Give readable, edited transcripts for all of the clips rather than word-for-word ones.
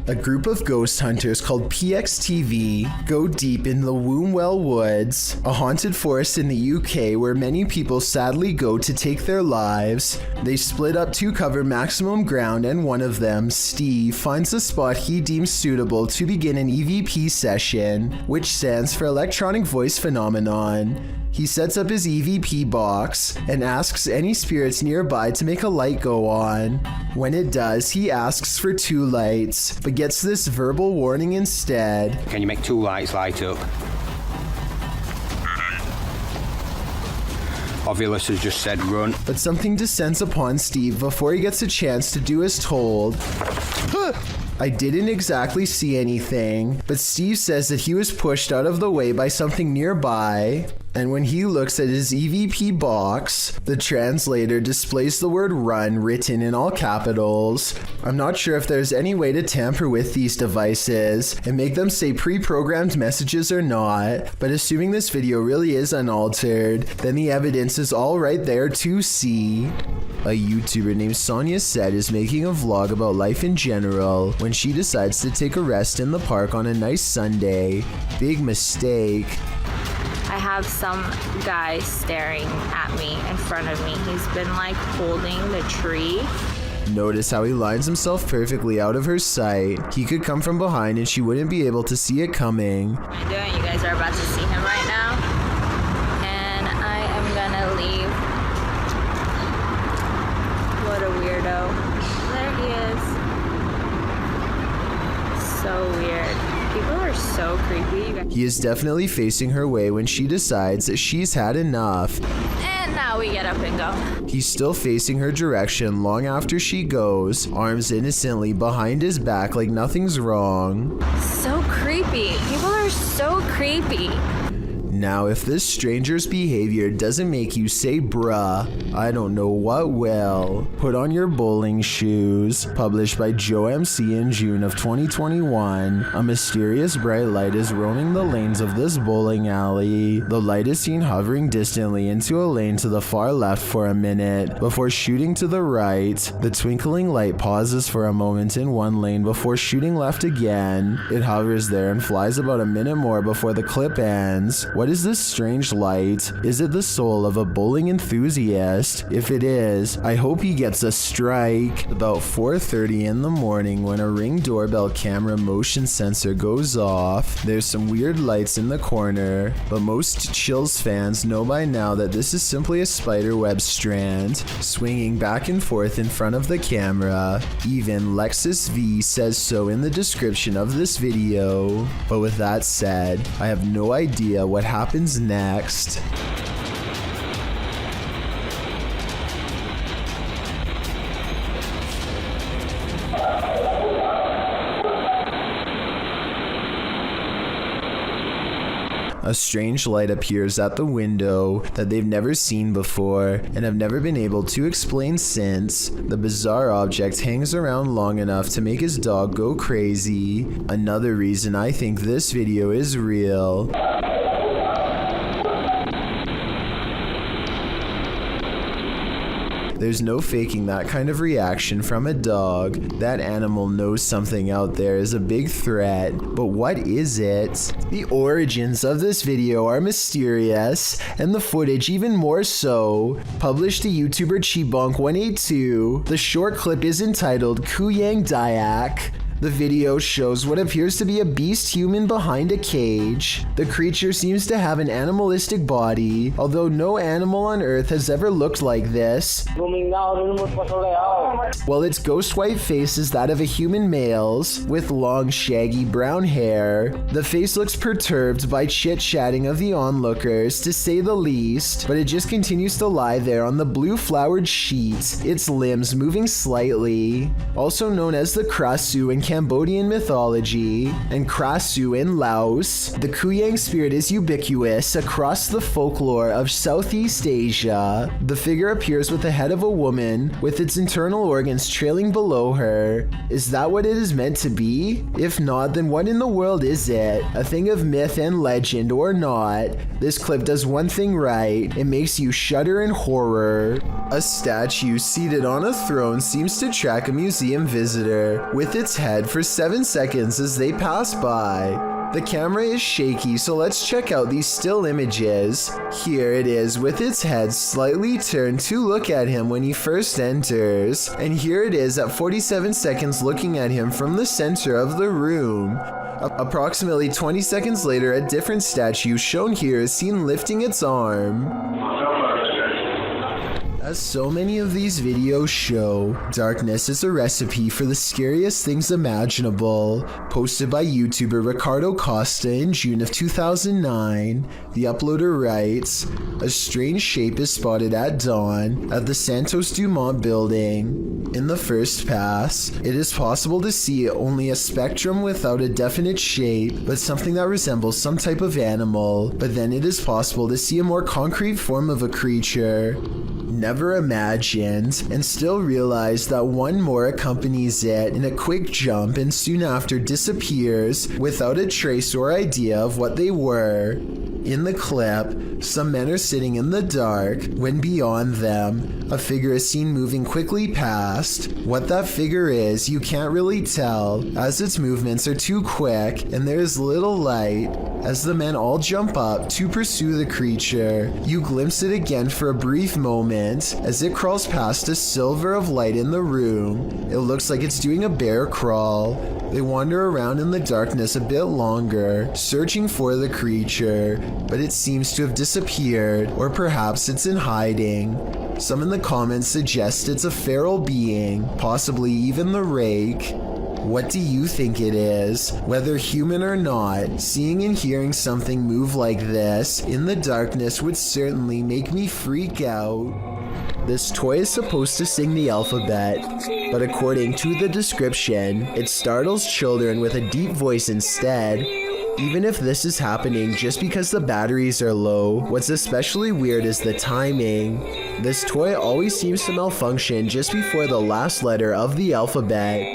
A group of ghost hunters called PXTV go deep in the Wombwell Woods, a haunted forest in the UK where many people sadly go to take their lives. They split up to cover maximum ground, and one of them, Steve, finds a spot he deems suitable to begin an EVP session, which stands for Electronic Voice Phenomenon. He sets up his EVP box and asks any spirits nearby to make a light go on. When it does, he asks for 2 lights, but gets this verbal warning instead. Can you make 2 lights light up? Ovulus has just said run. But something descends upon Steve before he gets a chance to do as told. I didn't exactly see anything, but Steve says that he was pushed out of the way by something nearby, and when he looks at his EVP box, the translator displays the word run written in all capitals. I'm not sure if there's any way to tamper with these devices and make them say pre-programmed messages or not, but assuming this video really is unaltered, then the evidence is all right there to see. A YouTuber named Sonia Said is making a vlog about life in general when she decides to take a rest in the park on a nice Sunday. Big mistake. I have some guy staring at me in front of me. He's been like holding the tree. Notice how he lines himself perfectly out of her sight. He could come from behind and she wouldn't be able to see it coming. What am I doing? You guys are about to see him right now. And I am gonna leave. What a weirdo. There he is. So weird. People are so creepy. He is definitely facing her way when she decides that she's had enough. And now we get up and go. He's still facing her direction long after she goes, arms innocently behind his back like nothing's wrong. So creepy. People are so creepy. Now, if this stranger's behavior doesn't make you say bruh, I don't know what will. Put on your bowling shoes. Published by Joe MC in June of 2021. A mysterious bright light is roaming the lanes of this bowling alley. The light is seen hovering distantly into a lane to the far left for a minute before shooting to the right. The twinkling light pauses for a moment in one lane before shooting left again. It hovers there and flies about a minute more before the clip ends. What is this strange light? Is it the soul of a bowling enthusiast? If it is, I hope he gets a strike. About 4:30 in the morning, when a Ring doorbell camera motion sensor goes off, there's some weird lights in the corner, but most Chills fans know by now that this is simply a spiderweb strand swinging back and forth in front of the camera. Even Lexus V says so in the description of this video. But with that said, I have no idea what happens next. A strange light appears at the window that they've never seen before and have never been able to explain since. The bizarre object hangs around long enough to make his dog go crazy. Another reason I think this video is real. There's no faking that kind of reaction from a dog. That animal knows something out there is a big threat, but what is it? The origins of this video are mysterious, and the footage even more so. Published to YouTuber Chibonk182, the short clip is entitled Kuyang Dayak. The video shows what appears to be a beast human behind a cage. The creature seems to have an animalistic body, although no animal on Earth has ever looked like this. While its ghost white face is that of a human male's, with long shaggy brown hair. The face looks perturbed by chit-chatting of the onlookers, to say the least, but it just continues to lie there on the blue flowered sheet, its limbs moving slightly. Also known as the Krasu in Cambodian mythology, and Krasu in Laos, the Kuyang spirit is ubiquitous across the folklore of Southeast Asia. The figure appears with the head of a woman, with its internal organs trailing below her. Is that what it is meant to be? If not, then what in the world is it? A thing of myth and legend or not? This clip does one thing right. It makes you shudder in horror. A statue seated on a throne seems to track a museum visitor, with its head head for 7 seconds as they pass by. The camera is shaky, so let's check out these still images. Here it is with its head slightly turned to look at him when he first enters. And here it is at 47 seconds looking at him from the center of the room. Approximately 20 seconds later, a different statue shown here is seen lifting its arm. As so many of these videos show, darkness is a recipe for the scariest things imaginable. Posted by YouTuber Ricardo Costa in June of 2009, the uploader writes, "A strange shape is spotted at dawn at the Santos Dumont building. In the first pass, it is possible to see only a spectrum without a definite shape, but something that resembles some type of animal. But then it is possible to see a more concrete form of a creature. Never imagined, and still realized that one more accompanies it in a quick jump and soon after disappears without a trace or idea of what they were. In the clip, some men are sitting in the dark when beyond them, a figure is seen moving quickly past. What that figure is, you can't really tell, as its movements are too quick and there is little light. As the men all jump up to pursue the creature, you glimpse it again for a brief moment as it crawls past a silver of light in the room. It looks like it's doing a bear crawl. They wander around in the darkness a bit longer, searching for the creature, but it seems to have disappeared, or perhaps it's in hiding. Some in the comments suggest it's a feral being, possibly even the rake. What do you think it is? Whether human or not, seeing and hearing something move like this in the darkness would certainly make me freak out." This toy is supposed to sing the alphabet, but according to the description, it startles children with a deep voice instead. Even if this is happening just because the batteries are low, what's especially weird is the timing. This toy always seems to malfunction just before the last letter of the alphabet.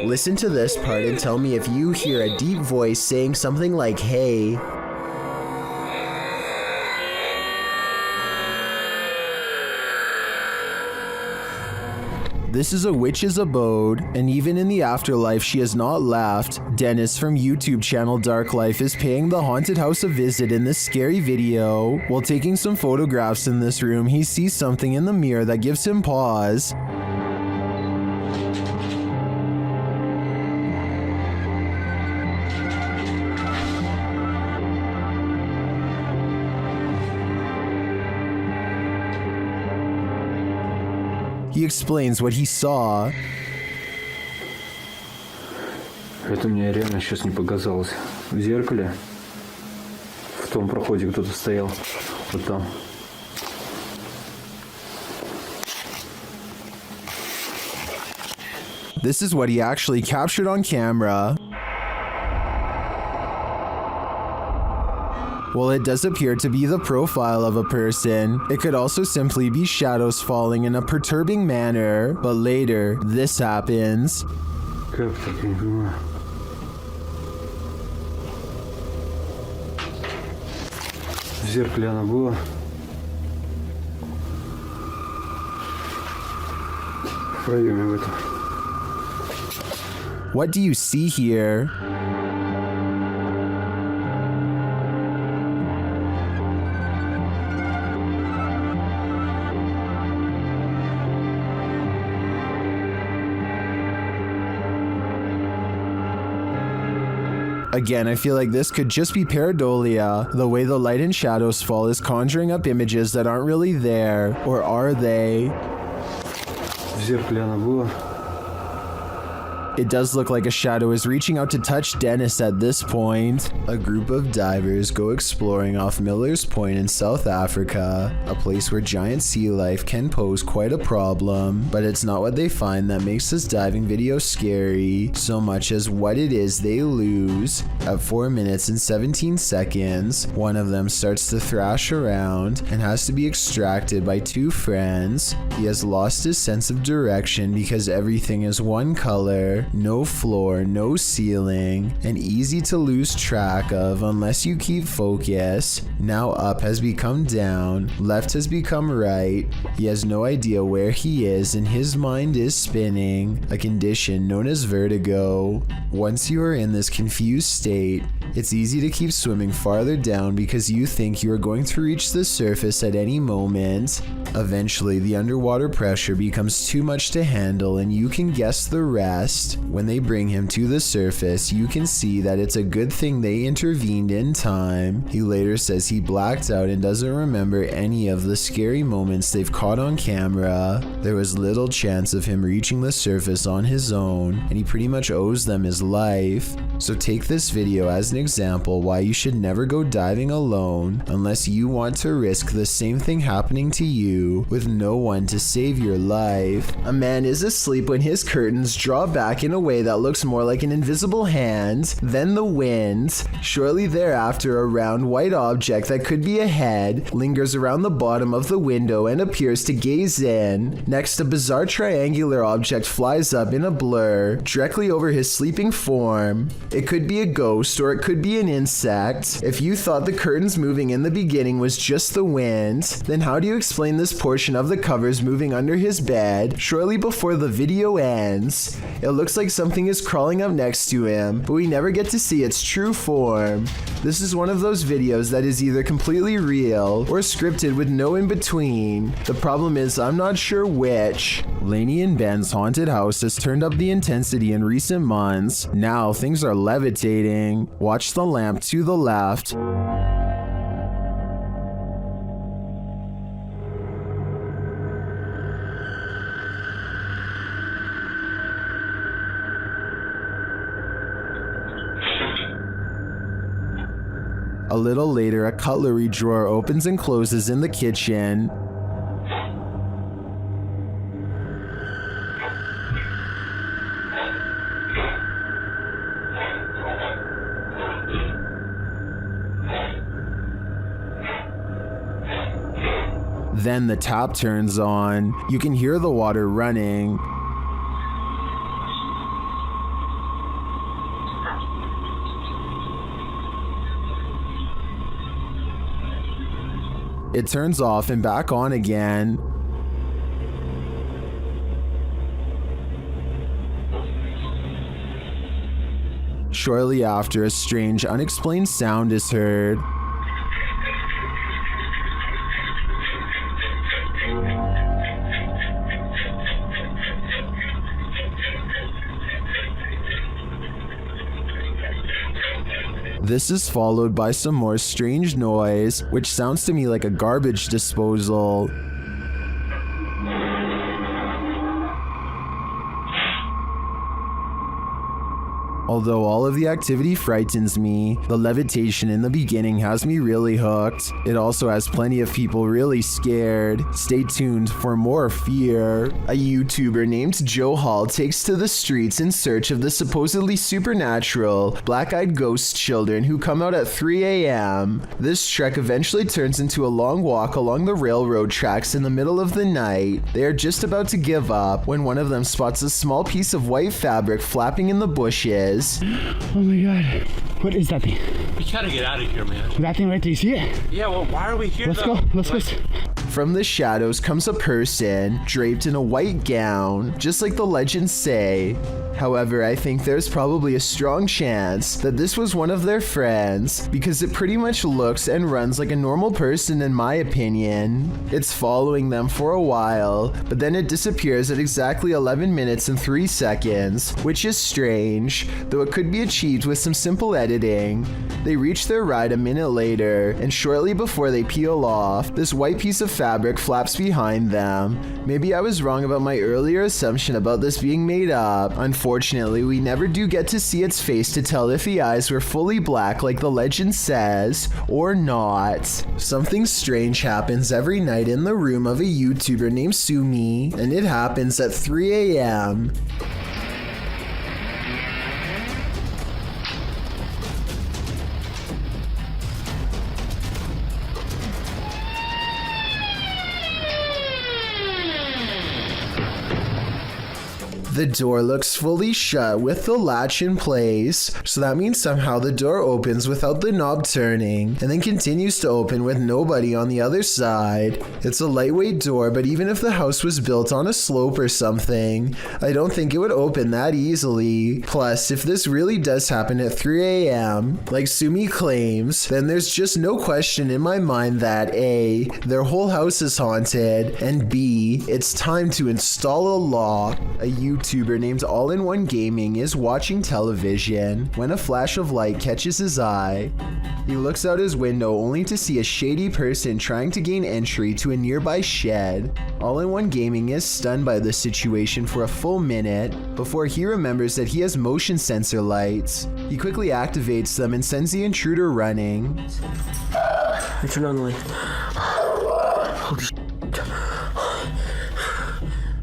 Listen to this part and tell me if you hear a deep voice saying something like, "Hey." This is a witch's abode, and even in the afterlife she has not laughed. Dennis from YouTube channel Dark Life is paying the haunted house a visit in this scary video. While taking some photographs in this room, he sees something in the mirror that gives him pause. He explains what he saw. Это мне реально сейчас не показалось. В зеркале, в том проходе кто-то стоял, вот там. This is what he actually captured on camera. While it does appear to be the profile of a person, it could also simply be shadows falling in a perturbing manner. But later, this happens. Как так, я не понимаю. В зеркале она была. В проеме в этом. What do you see here? Again, I feel like this could just be pareidolia. The way the light and shadows fall is conjuring up images that aren't really there. Or are they? В зеркале она была. It does look like a shadow is reaching out to touch Dennis at this point. A group of divers go exploring off Miller's Point in South Africa, a place where giant sea life can pose quite a problem, but it's not what they find that makes this diving video scary, so much as what it is they lose. At 4 minutes and 17 seconds, one of them starts to thrash around and has to be extracted by two friends. He has lost his sense of direction because everything is one color. water, no floor, no ceiling, and easy to lose track of unless you keep focus. Now up has become down, left has become right. He has no idea where he is and his mind is spinning, a condition known as vertigo. Once you are in this confused state, it's easy to keep swimming farther down because you think you are going to reach the surface at any moment. Eventually, the underwater pressure becomes too much to handle and you can guess the rest. When they bring him to the surface, you can see that it's a good thing they intervened in time. He later says he blacked out and doesn't remember any of the scary moments they've caught on camera. There was little chance of him reaching the surface on his own, and he pretty much owes them his life. So take this video as an example why you should never go diving alone unless you want to risk the same thing happening to you with no one to save your life. A man is asleep when his curtains draw back in a way that looks more like an invisible hand than the wind. Shortly thereafter, a round white object that could be a head lingers around the bottom of the window and appears to gaze in. Next, a bizarre triangular object flies up in a blur directly over his sleeping form. It could be a ghost or it could be an insect. If you thought the curtains moving in the beginning was just the wind, then how do you explain this portion of the covers moving under his bed shortly before the video ends? It looks like something is crawling up next to him, but we never get to see its true form. This is one of those videos that is either completely real or scripted with no in between. The problem is I'm not sure which. Lainey and Ben's haunted house has turned up the intensity in recent months. Now things are levitating. Watch the lamp to the left. A little later, a cutlery drawer opens and closes in the kitchen. Then the tap turns on. You can hear the water running. It turns off and back on again. Shortly after, a strange, unexplained sound is heard. This is followed by some more strange noise, which sounds to me like a garbage disposal. Although all of the activity frightens me, the levitation in the beginning has me really hooked. It also has plenty of people really scared. Stay tuned for more fear. A YouTuber named Joe Hall takes to the streets in search of the supposedly supernatural, black-eyed ghost children who come out at 3 a.m. This trek eventually turns into a long walk along the railroad tracks in the middle of the night. They are just about to give up when one of them spots a small piece of white fabric flapping in the bushes. Oh my god. What is that thing? We gotta get out of here, man. That thing right there, you see it? Yeah, well, why are we here? Let's go. Let's go. From the shadows comes a person draped in a white gown, just like the legends say. However, I think there's probably a strong chance that this was one of their friends because it pretty much looks and runs like a normal person in my opinion. It's following them for a while, but then it disappears at exactly 11 minutes and 3 seconds, which is strange, though it could be achieved with some simple editing. They reach their ride a minute later, and shortly before they peel off, this white piece of fabric flaps behind them. Maybe I was wrong about my earlier assumption about this being made up. Unfortunately, we never do get to see its face to tell if the eyes were fully black like the legend says, or not. Something strange happens every night in the room of a YouTuber named Sumi, and it happens at 3 a.m. The door looks fully shut with the latch in place, so that means somehow the door opens without the knob turning, and then continues to open with nobody on the other side. It's a lightweight door, but even if the house was built on a slope or something, I don't think it would open that easily. Plus, if this really does happen at 3 a.m., like Sumi claims, then there's just no question in my mind that A, their whole house is haunted, and B, it's time to install a law. A YouTuber named All-in-One Gaming is watching television when a flash of light catches his eye. He looks out his window only to see a shady person trying to gain entry to a nearby shed. All-in-One Gaming is stunned by the situation for a full minute before he remembers that he has motion sensor lights. He quickly activates them and sends the intruder running. I turn on the light. Holy shit.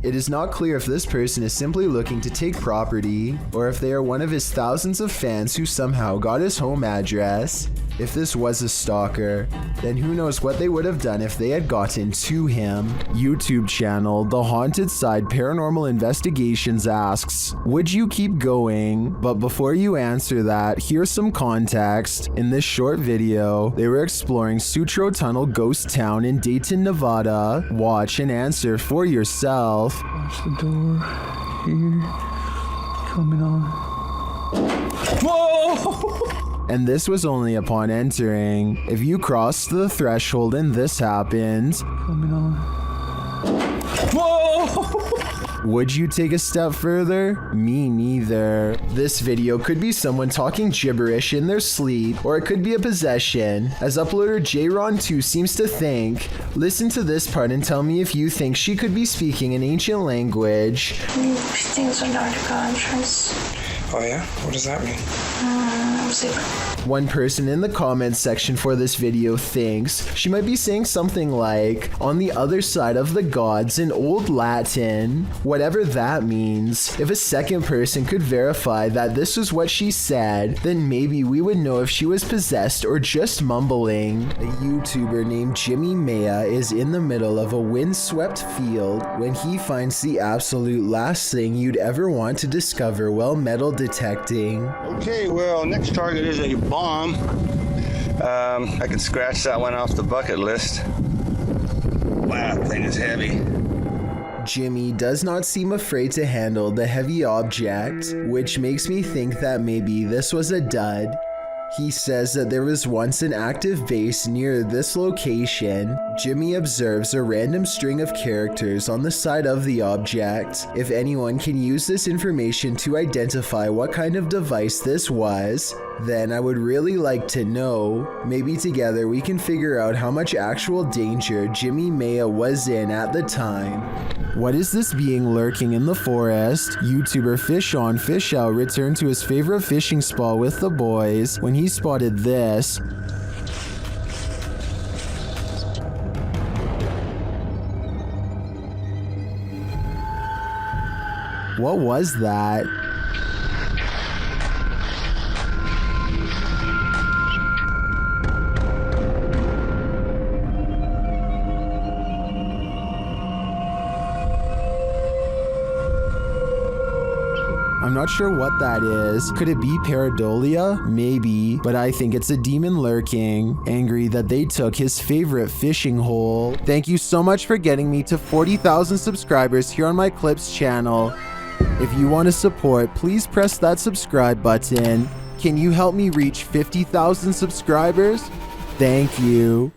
It is not clear if this person is simply looking to take property, or if they are one of his thousands of fans who somehow got his home address. If this was a stalker, then who knows what they would have done if they had gotten to him. YouTube channel The Haunted Side Paranormal Investigations asks, would you keep going? But before you answer that, here's some context. In this short video, they were exploring Sutro Tunnel Ghost Town in Dayton, Nevada. Watch and answer for yourself. Watch the door here. Coming on. Whoa! And this was only upon entering. If you crossed the threshold and this happened, Coming on. Whoa! would you take a step further? Me neither. This video could be someone talking gibberish in their sleep, or it could be a possession, as uploader JRon2 seems to think. Listen to this part and tell me if you think she could be speaking an ancient language. Things Antarctica entrance. Oh yeah? What does that mean? One person in the comments section for this video thinks she might be saying something like, on the other side of the gods in Old Latin, whatever that means. If a second person could verify that this was what she said, then maybe we would know if she was possessed or just mumbling. A YouTuber named Jimmy Maya is in the middle of a windswept field when he finds the absolute last thing you'd ever want to discover while metal detecting. Okay, well, next target is a bomb. I can scratch that one off the bucket list. Wow, that thing is heavy. Jimmy does not seem afraid to handle the heavy object, which makes me think that maybe this was a dud. He says that there was once an active base near this location. Jimmy observes a random string of characters on the side of the object. If anyone can use this information to identify what kind of device this was, then I would really like to know. Maybe together we can figure out how much actual danger Jimmy Maya was in at the time. What is this being lurking in the forest? YouTuber Fish On Fish Out returned to his favorite fishing spot with the boys when he spotted this. What was that? I'm not sure what that is. Could it be pareidolia? Maybe, but I think it's a demon lurking, angry that they took his favorite fishing hole. Thank you so much for getting me to 40,000 subscribers here on my Clips channel. If you want to support, please press that subscribe button. Can you help me reach 50,000 subscribers? Thank you.